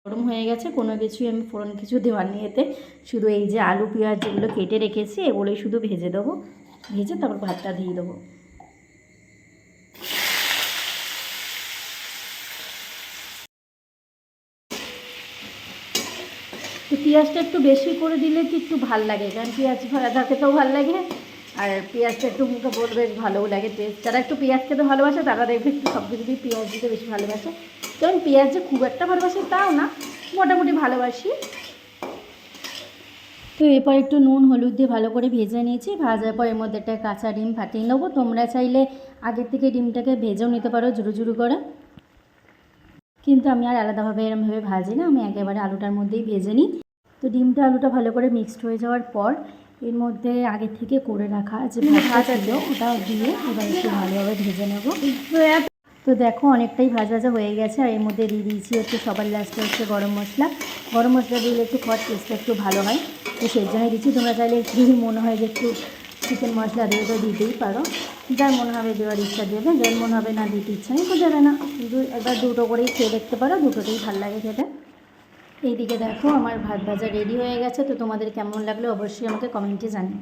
গরম হয়ে গেছে, কোনো কিছুই আমি ফোড়ন কিছু দেওয়ার নেই এতে, শুধু এই যে আলু পেঁয়াজ যেগুলো কেটে রেখেছি এগুলোই শুধু ভেজে দেবো, ভেজে তারপর ভাতটা দিয়ে দেবো। তো পেঁয়াজটা একটু বেশি করে দিলে কি একটু ভাল লাগে, কারণ পেঁয়াজ ভাজা খেতেও ভালো লাগে, আর পেঁয়াজটা একটু মুখে বলবে বেশ ভালোও লাগে টেস্ট। যারা একটু পেঁয়াজ খেতে ভালোবাসে তারা দেখবে একটু সব কিছুতেই পেঁয়াজ দিতে বেশি ভালোবাসে। কারণ পেঁয়াজ যে খুব একটা ভালোবাসি তাও না, মোটামুটি ভালোবাসি। তো এরপর একটু নুন হলুদ দিয়ে ভালো করে ভেজে নিয়েছি, ভাজার পর এর মধ্যে একটা কাঁচা ডিম ফাটিয়ে নেবো। তোমরা চাইলে আগের থেকে ডিমটাকে ভেজেও নিতে পারো ঝুরু ঝুরু করে, কিন্তু আমি আর আলাদাভাবে এরমভাবে ভাজি না, আমি একেবারে আলুটার মধ্যেই ভেজে নিই। তো ডিমটা আলুটা ভালো করে মিক্সড হয়ে যাওয়ার পর এর মধ্যে আগে থেকে করে রাখা যে ভাতটা ছিল ওটা দিয়ে এবার একটু ভালোভাবে ভেজে নেব। তো দেখো অনেকটাই ভাজা ভাজা হয়ে গেছে, আর এর মধ্যে দিয়ে দিয়েছি হচ্ছে সবার লাস্টে হচ্ছে গরম মশলা। গরম মশলা দিলে একটু খাওয়ার টেস্টটা একটু ভালো হয়, তো সেই জন্যই দিচ্ছি। তোমরা চাইলে যদি মনে হয় যে একটু চিকেন মশলা দিয়ে তো দিতেই পারো, যার মনে হবে দেওয়ার ইচ্ছা দেবে, যার মনে হবে না দিতে ইচ্ছা নেই তো দেবে না, কিন্তু একবার দুটো করেই খেয়ে দেখতে পারো, দুটোতেই ভালো লাগে খেতে। এইদিকে দেখো আমার ভাত ভাজা রেডি হয়ে গেছে। তো তোমাদের কেমন লাগলো অবশ্যই আমাকে কমেন্টে জানিও।